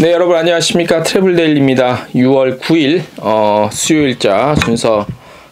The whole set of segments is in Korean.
네, 여러분 안녕하십니까. 트래블데일리입니다. 6월 9일 수요일자 순서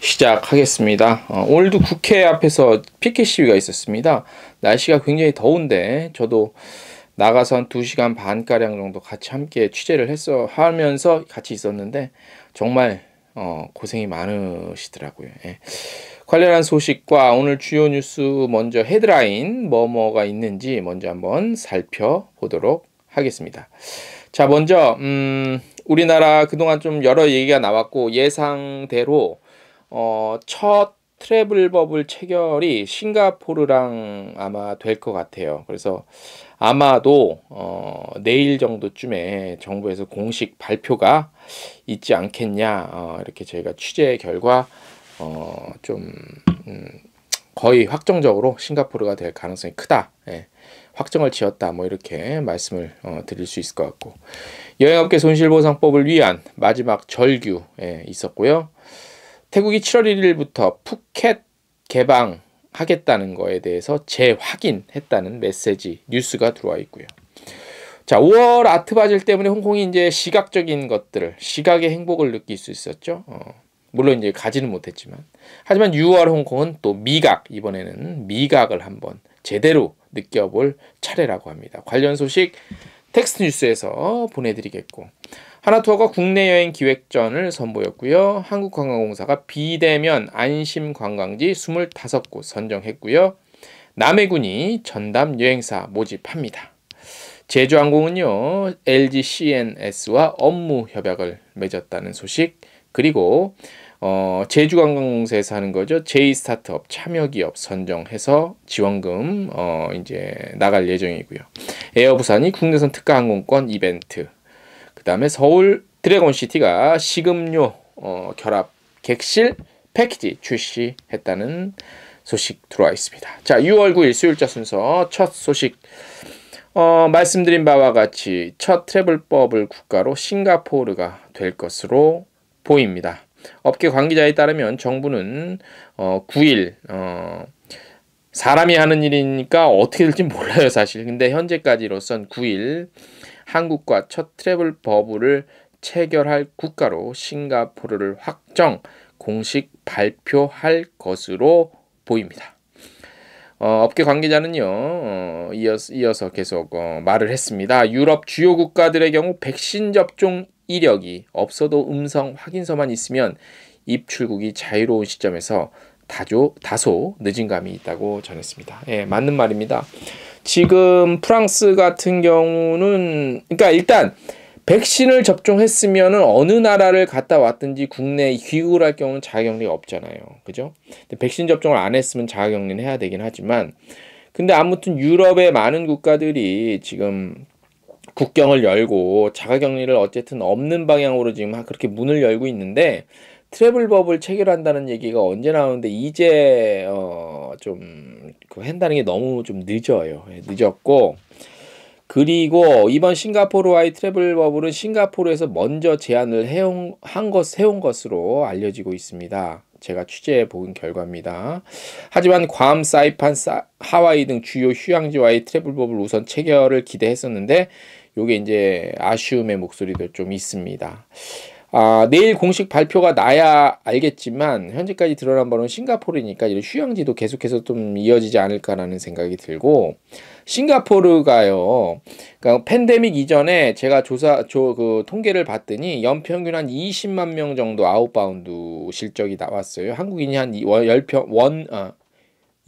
시작하겠습니다. 오늘도 국회 앞에서 피켓 시위가 있었습니다. 날씨가 굉장히 더운데 저도 나가서 한 2시간 반가량 정도 같이 함께 취재를 하면서 같이 있었는데 정말 고생이 많으시더라고요. 예. 관련한 소식과 오늘 주요 뉴스 먼저 헤드라인 뭐가 있는지 먼저 한번 살펴보도록 하겠습니다. 자, 먼저 우리나라 그동안 좀 여러 얘기가 나왔고 예상대로 첫 트래블 버블 체결이 싱가포르랑 아마 될 것 같아요. 그래서 아마도 내일 정도쯤에 정부에서 공식 발표가 있지 않겠냐, 이렇게 저희가 취재 결과 좀 거의 확정적으로 싱가포르가 될 가능성이 크다. 예. 확정을 지었다. 뭐 이렇게 말씀을 드릴 수 있을 것 같고, 여행업계 손실보상법을 위한 마지막 절규에 있었고요. 태국이 7월 1일부터 푸켓 개방하겠다는 거에 대해서 재확인했다는 메시지 뉴스가 들어와 있고요. 자, 5월 아트바젤 때문에 홍콩이 이제 시각적인 것들을, 시각의 행복을 느낄 수 있었죠. 물론 이제 가지는 못했지만, 하지만 6월 홍콩은 또 미각, 이번에는 미각을 한번 제대로 느껴볼 차례라고 합니다. 관련 소식 텍스트 뉴스에서 보내드리겠고, 하나투어가 국내 여행 기획전을 선보였고요. 한국관광공사가 비대면 안심 관광지 25곳 선정했고요. 남해군이 전담 여행사 모집합니다. 제주항공은요, LG CNS와 업무 협약을 맺었다는 소식, 그리고 제주관광공사에서 하는 거죠. J-스타트업 참여기업 선정해서 지원금 이제 나갈 예정이고요. 에어부산이 국내선 특가 항공권 이벤트, 그 다음에 서울 드래곤시티가 식음료 결합 객실 패키지 출시했다는 소식 들어와 있습니다. 자, 6월 9일 수요일자 순서 첫 소식, 말씀드린 바와 같이 첫 트래블 버블 국가로 싱가포르가 될 것으로 보입니다. 업계 관계자에 따르면 정부는 9일, 사람이 하는 일이니까 어떻게 될지 몰라요 사실. 근데 현재까지로선 9일 한국과 첫 트래블 버블을 체결할 국가로 싱가포르를 확정 공식 발표할 것으로 보입니다. 업계 관계자는요, 이어서 계속 말을 했습니다. 유럽 주요 국가들의 경우 백신 접종 이력이 없어도 음성 확인서만 있으면 입출국이 자유로운 시점에서 다소 늦은 감이 있다고 전했습니다. 예, 맞는 말입니다. 지금 프랑스 같은 경우는, 그러니까 일단 백신을 접종했으면 어느 나라를 갔다 왔든지 국내에 귀국을 할 경우는 자가격리가 없잖아요. 그죠? 근데 백신 접종을 안 했으면 자가격리는 해야 되긴 하지만, 근데 아무튼 유럽의 많은 국가들이 지금 국경을 열고 자가격리를 어쨌든 없는 방향으로 지금 그렇게 문을 열고 있는데, 트래블 버블 체결한다는 얘기가 언제 나오는데 이제 좀 한다는 게 너무 좀 늦어요. 늦었고, 그리고 이번 싱가포르와의 트래블 버블은 싱가포르에서 먼저 제안을 해온 것으로 알려지고 있습니다. 제가 취재해 본 결과입니다. 하지만 괌, 사이판, 하와이 등 주요 휴양지와의 트래블 버블 우선 체결을 기대했었는데 요게 이제 아쉬움의 목소리도 좀 있습니다. 내일 공식 발표가 나야 알겠지만 현재까지 드러난 바로는 싱가포르니까 이런 휴양지도 계속해서 좀 이어지지 않을까라는 생각이 들고, 싱가포르가요, 그러니까 팬데믹 이전에 제가 통계를 봤더니 연평균 한 20만 명 정도 아웃바운드 실적이 나왔어요. 한국인이 한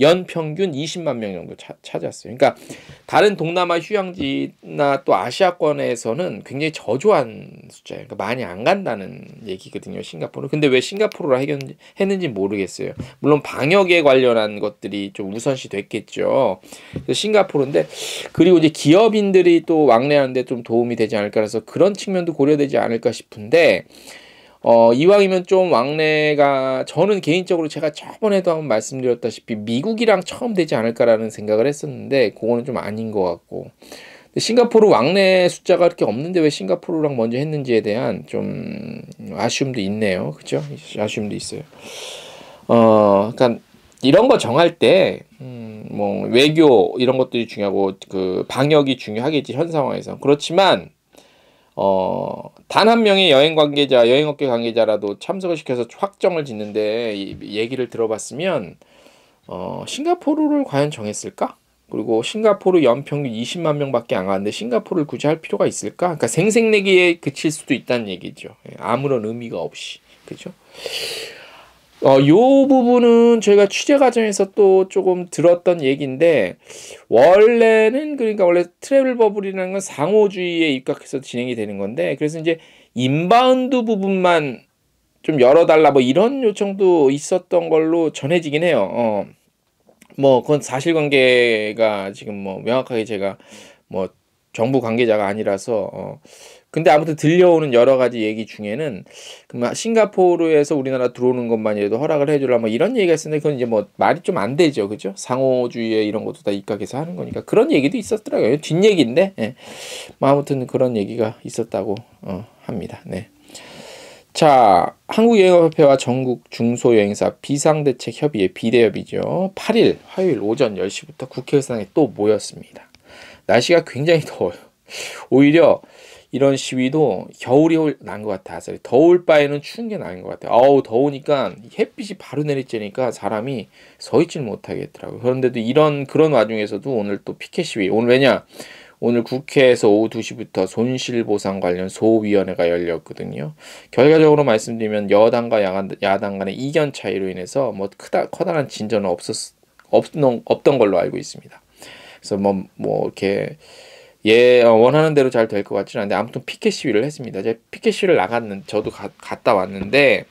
연평균 20만 명 정도 찾았어요. 그러니까 다른 동남아 휴양지나 또 아시아권에서는 굉장히 저조한 숫자예요. 그러니까 많이 안 간다는 얘기거든요, 싱가포르. 근데 왜 싱가포르라 했는지 모르겠어요. 물론 방역에 관련한 것들이 좀 우선시 됐겠죠. 그래서 싱가포르인데, 그리고 이제 기업인들이 또 왕래하는데 좀 도움이 되지 않을까 해서 그런 측면도 고려되지 않을까 싶은데, 이왕이면 좀 왕래가, 저는 개인적으로 제가 저번에도 한번 말씀드렸다시피 미국이랑 처음 되지 않을까라는 생각을 했었는데 그거는 좀 아닌 것 같고, 근데 싱가포르 왕래 숫자가 그렇게 없는데 왜 싱가포르랑 먼저 했는지에 대한 좀 아쉬움도 있네요. 그죠? 아쉬움도 있어요. 그러니까 이런 거 정할 때 뭐 외교 이런 것들이 중요하고 그 방역이 중요하겠지, 현 상황에서. 그렇지만 단 한 명의 여행 관계자, 여행업계 관계자라도 참석을 시켜서 확정을 짓는데 이 얘기를 들어봤으면 싱가포르를 과연 정했을까? 그리고 싱가포르 연평균 20만 명밖에 안 가는데 싱가포르를 굳이 할 필요가 있을까? 그러니까 생색내기에 그칠 수도 있다는 얘기죠. 예, 아무런 의미가 없이. 그죠? 요 부분은 저희가 취재 과정에서 또 조금 들었던 얘기인데, 원래는, 그러니까 원래 트래블 버블이라는 건 상호주의에 입각해서 진행이 되는 건데, 그래서 이제 인바운드 부분만 좀 열어달라 뭐 이런 요청도 있었던 걸로 전해지긴 해요. 뭐 그건 사실관계가 지금 뭐 명확하게 제가 뭐 정부 관계자가 아니라서 근데 아무튼 들려오는 여러 가지 얘기 중에는 싱가포르에서 우리나라 들어오는 것만이라도 허락을 해주라 뭐 이런 얘기가 있었는데 그건 이제 뭐 말이 좀 안 되죠, 그죠? 상호주의에 이런 것도 다 입각해서 하는 거니까 그런 얘기도 있었더라고요. 뒷얘기인데 예. 뭐 아무튼 그런 얘기가 있었다고 합니다. 네. 자, 한국여행업협회와 전국 중소여행사 비상대책협의회 비대협이죠. 8일 화요일 오전 10시부터 국회의사당에 또 모였습니다. 날씨가 굉장히 더워요. 오히려 이런 시위도 겨울이 난 것 같아요. 더울 바에는 추운 게 나은 것 같아요. 어우, 더우니까 햇빛이 바로 내리쬐니까 사람이 서 있질 못하겠더라고요. 그런데도 그런 와중에서도 오늘 또 피켓 시위. 오늘 왜냐? 오늘 국회에서 오후 2시부터 손실보상 관련 소위원회가 열렸거든요. 결과적으로 말씀드리면 여당과 야당 간의 이견 차이로 인해서 뭐 커다란 진전은 없던 걸로 알고 있습니다. 그래서 뭐 이렇게 원하는 대로 잘 될 것 같지는 않은데 아무튼 피켓 시위를 했습니다. 제가 피켓 시위를 저도 갔다 왔는데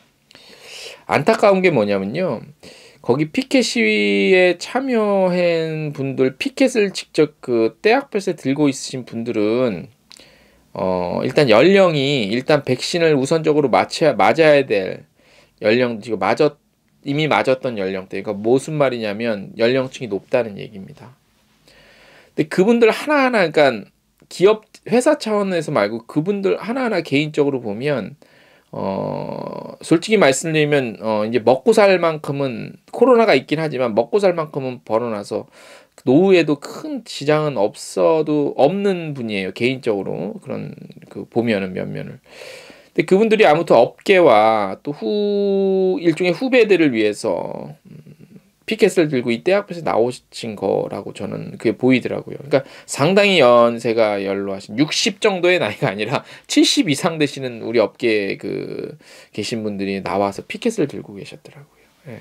안타까운 게 뭐냐면요. 거기 피켓 시위에 참여한 분들, 피켓을 직접 그 떼약볕에 들고 있으신 분들은 일단 연령이 일단 백신을 우선적으로 맞아야 될 연령, 지금 이미 맞았던 연령대. 그러니까 무슨 말이냐면 연령층이 높다는 얘기입니다. 근데 그분들 하나하나, 그러니까 회사 차원에서 말고 그분들 하나하나 개인적으로 보면 솔직히 말씀드리면 이제 먹고 살 만큼은 코로나가 있긴 하지만 먹고 살 만큼은 벌어놔서 노후에도 큰 지장은 없는 분이에요. 개인적으로 그런 보면은 면면을. 근데 그분들이 아무튼 업계와 또 일종의 후배들을 위해서 피켓을 들고 이때 앞에서 나오신 거라고 저는 그게 보이더라고요. 그러니까 상당히 연세가 연로하신 60 정도의 나이가 아니라 70 이상 되시는 우리 업계에 계신 분들이 나와서 피켓을 들고 계셨더라고요. 예.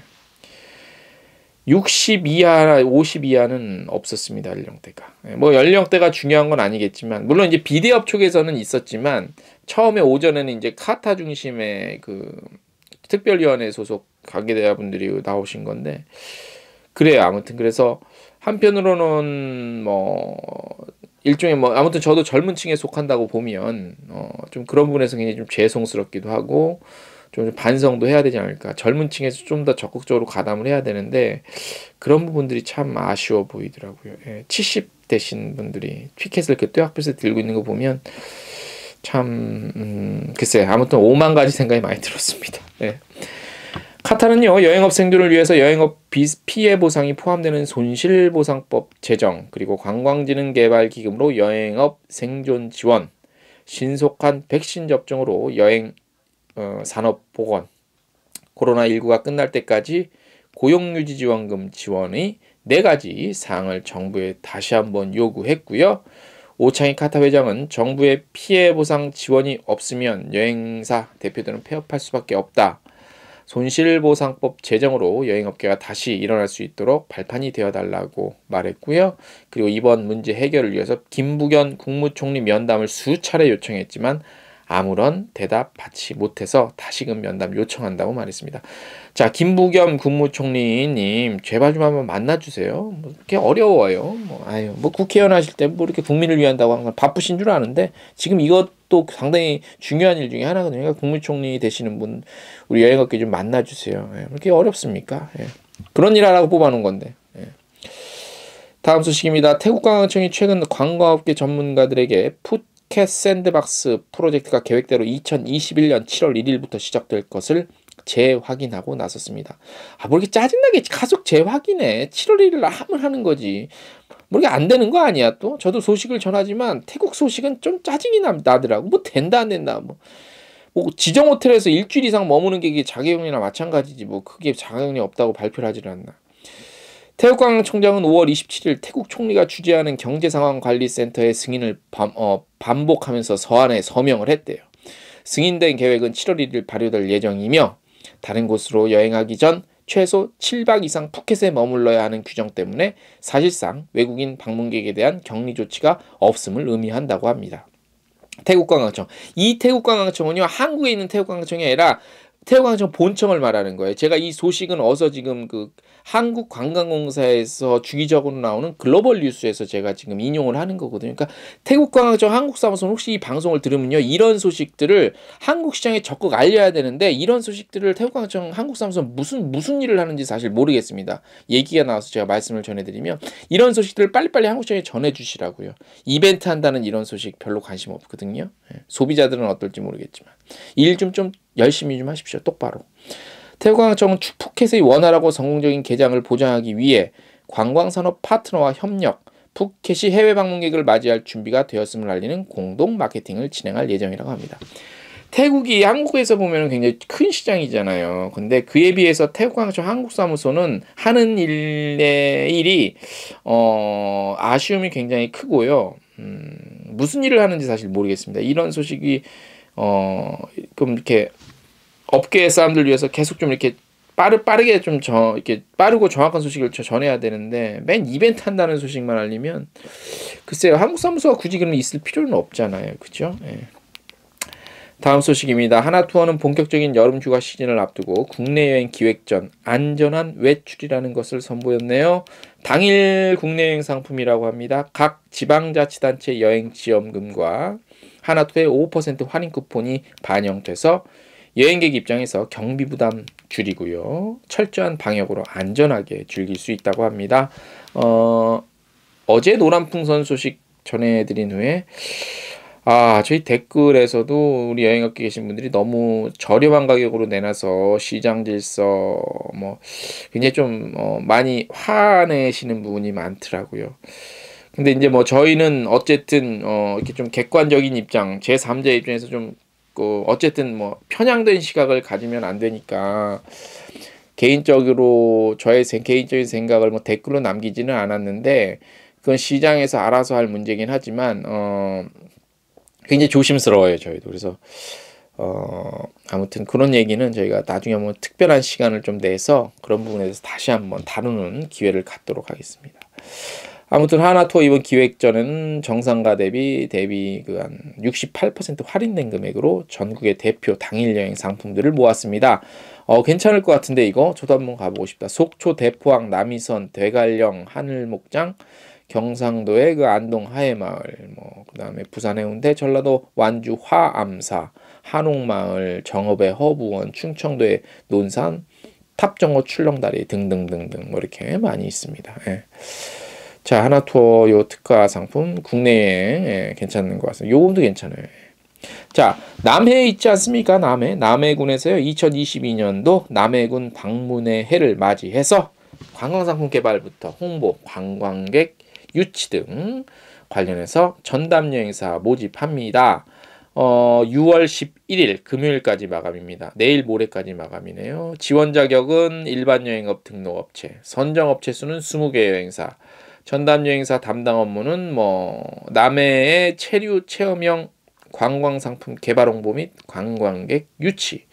60 이하, 50 이하는 없었습니다, 연령대가. 예, 뭐 연령대가 중요한 건 아니겠지만 물론 이제 비대업 쪽에서는 있었지만 처음에 오전에는 이제 카타 중심의 특별위원회 소속 관계자분들이 나오신 건데 그래요. 아무튼 그래서 한편으로는 뭐 일종의 뭐 아무튼 저도 젊은 층에 속한다고 보면 좀 그런 부분에서 굉장히 좀 죄송스럽기도 하고 좀 반성도 해야 되지 않을까. 젊은 층에서 좀 더 적극적으로 가담을 해야 되는데 그런 부분들이 참 아쉬워 보이더라고요. 예, 70 되신 분들이 피켓을 이렇게 떼학볕에 들고 있는 거 보면 참 글쎄 아무튼 5만 가지 생각이 많이 들었습니다. 예. 카타는요 여행업 생존을 위해서 여행업 피해 보상이 포함되는 손실보상법 제정 그리고 관광진흥개발기금으로 여행업 생존 지원 신속한 백신 접종으로 여행 산업 복원 코로나19가 끝날 때까지 고용유지 지원금 지원의 4가지 사항을 정부에 다시 한번 요구했고요. 오창희 카타 회장은 정부의 피해 보상 지원이 없으면 여행사 대표들은 폐업할 수밖에 없다. 손실보상법 제정으로 여행업계가 다시 일어날 수 있도록 발판이 되어달라고 말했고요. 그리고 이번 문제 해결을 위해서 김부겸 국무총리 면담을 수차례 요청했지만 아무런 대답 받지 못해서 다시금 면담 요청한다고 말했습니다. 자, 김부겸 국무총리님 제발 좀 한번 만나주세요. 뭐 이렇게 어려워요. 뭐 국회의원 하실 때 뭐 이렇게 국민을 위한다고 하는 건 바쁘신 줄 아는데 지금 이것도 상당히 중요한 일 중에 하나거든요. 그러니까 국무총리 되시는 분 우리 여행업계 좀 만나주세요. 예, 그렇게 어렵습니까? 예. 그런 일 하라고 뽑아놓은 건데. 예. 다음 소식입니다. 태국관광청이 최근 관광업계 전문가들에게 푸켓 샌드박스 프로젝트가 계획대로 2021년 7월 1일부터 시작될 것을 재확인하고 나섰습니다. 뭐 이렇게 짜증나게 가속 재확인해. 7월 1일 날 하면 거지. 뭐 이게 안 되는 거 아니야 또? 저도 소식을 전하지만 태국 소식은 좀 짜증이 나더라고. 뭐 된다 안 된다 뭐 지정 호텔에서 일주일 이상 머무는 게 이게 자가격리나 마찬가지지 뭐 크게 자가격리 없다고 발표를 하질 않나. 태국관광청장은 5월 27일 태국 총리가 주재하는 경제상황관리센터의 승인을 반복하면서 서한에 서명을 했대요. 승인된 계획은 7월 1일 발효될 예정이며 다른 곳으로 여행하기 전 최소 7박 이상 푸켓에 머물러야 하는 규정 때문에 사실상 외국인 방문객에 대한 격리 조치가 없음을 의미한다고 합니다. 태국관광청. 이 태국관광청은요, 한국에 있는 태국관광청이 아니라 태국관광청 본청을 말하는 거예요. 제가 이 소식은 어서 지금 그 한국관광공사에서 주기적으로 나오는 글로벌 뉴스에서 제가 지금 인용을 하는 거거든요. 그러니까 태국관광청 한국사무소는 혹시 이 방송을 들으면요, 이런 소식들을 한국 시장에 적극 알려야 되는데 이런 소식들을 태국관광청 한국사무소는 무슨 일을 하는지 사실 모르겠습니다. 얘기가 나와서 제가 말씀을 전해드리면 이런 소식들을 빨리빨리 한국 시장에 전해주시라고요. 이벤트 한다는 이런 소식 별로 관심 없거든요. 소비자들은 어떨지 모르겠지만 일 좀 열심히 좀 하십시오. 똑바로. 태국관광청은 푸켓의 원활하고 성공적인 개장을 보장하기 위해 관광산업 파트너와 협력, 푸켓이 해외 방문객을 맞이할 준비가 되었음을 알리는 공동 마케팅을 진행할 예정이라고 합니다. 태국이 한국에서 보면 굉장히 큰 시장이잖아요. 근데 그에 비해서 태국관광청 한국사무소는 하는 일이 아쉬움이 굉장히 크고요. 무슨 일을 하는지 사실 모르겠습니다. 이런 소식이 그럼 이렇게 업계 사람들 위해서 계속 좀 이렇게 빠르게 좀 이렇게 빠르고 정확한 소식을 전해야 되는데 맨 이벤트 한다는 소식만 알리면 글쎄요, 한국 사무소가 굳이 그러면 있을 필요는 없잖아요, 그죠? 예. 다음 소식입니다. 하나투어는 본격적인 여름 휴가 시즌을 앞두고 국내 여행 기획 전 안전한 외출이라는 것을 선보였네요. 당일 국내 여행 상품이라고 합니다. 각 지방자치단체 여행 지원금과 하나투어의 5% 할인 쿠폰이 반영돼서 여행객 입장에서 경비 부담 줄이고요. 철저한 방역으로 안전하게 즐길 수 있다고 합니다. 어제 노란풍선 소식 전해드린 후에 저희 댓글에서도 우리 여행업계 계신 분들이 너무 저렴한 가격으로 내놔서 시장 질서 굉장히 좀 많이 화내시는 부분이 많더라고요. 근데 이제 저희는 어쨌든 이렇게 좀 객관적인 입장, 제3자 입장에서 좀 어쨌든 편향된 시각을 가지면 안 되니까 개인적으로 저의 개인적인 생각을 댓글로 남기지는 않았는데 그건 시장에서 알아서 할 문제긴 하지만 굉장히 조심스러워요, 저희도. 그래서 아무튼 그런 얘기는 저희가 나중에 한번 특별한 시간을 좀 내서 그런 부분에 대해서 다시 한번 다루는 기회를 갖도록 하겠습니다. 아무튼 하나투어 이번 기획전은 정상가 대비 한 68% 할인된 금액으로 전국의 대표 당일 여행 상품들을 모았습니다. 괜찮을 것 같은데 이거 저도 한번 가보고 싶다. 속초, 대포항, 남이선, 대관령, 하늘목장, 경상도의 그 안동 하회마을, 그다음에 부산 해운대, 전라도 완주 화암사, 한옥마을, 정읍의 허부원, 충청도의 논산, 탑정어 출렁다리 등등등등 이렇게 많이 있습니다. 예. 자, 하나투어 요 특가 상품 국내에 괜찮은 것 같습니다. 요금도 괜찮아요. 자, 남해에 있지 않습니까? 남해군에서요 2022년도 남해군 방문의 해를 맞이해서 관광상품 개발부터 홍보, 관광객 유치 등 관련해서 전담 여행사 모집합니다. 6월 11일 금요일까지 마감입니다. 내일 모레까지 마감이네요. 지원 자격은 일반 여행업 등록업체, 선정업체 수는 20개 여행사, 전담 여행사 담당 업무는 남해의 체류 체험형 관광상품 개발 홍보 및 관광객 유치,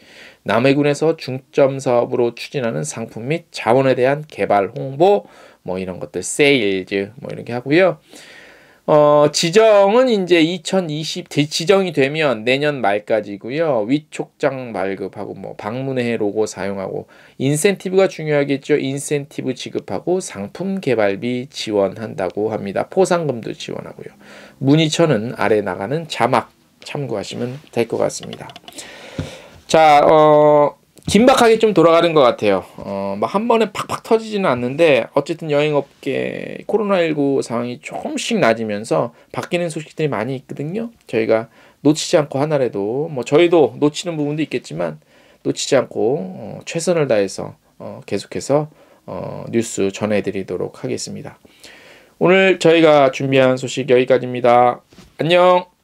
남해군에서 중점 사업으로 추진하는 상품 및 자원에 대한 개발 홍보, 이런 것들 세일즈 이렇게 하고요. 지정은 이제 2020 지정이 되면 내년 말까지고요. 위촉장 발급하고 방문회 로고 사용하고 인센티브가 중요하겠죠. 인센티브 지급하고 상품 개발비 지원한다고 합니다. 포상금도 지원하고요. 문의처는 아래 나가는 자막 참고하시면 될 것 같습니다. 자, 긴박하게 좀 돌아가는 것 같아요. 한 번에 팍팍 터지지는 않는데 어쨌든 여행업계 코로나19 상황이 조금씩 나아지면서 바뀌는 소식들이 많이 있거든요. 저희가 놓치지 않고 하나라도 저희도 놓치는 부분도 있겠지만 놓치지 않고 최선을 다해서 계속해서 뉴스 전해드리도록 하겠습니다. 오늘 저희가 준비한 소식 여기까지입니다. 안녕.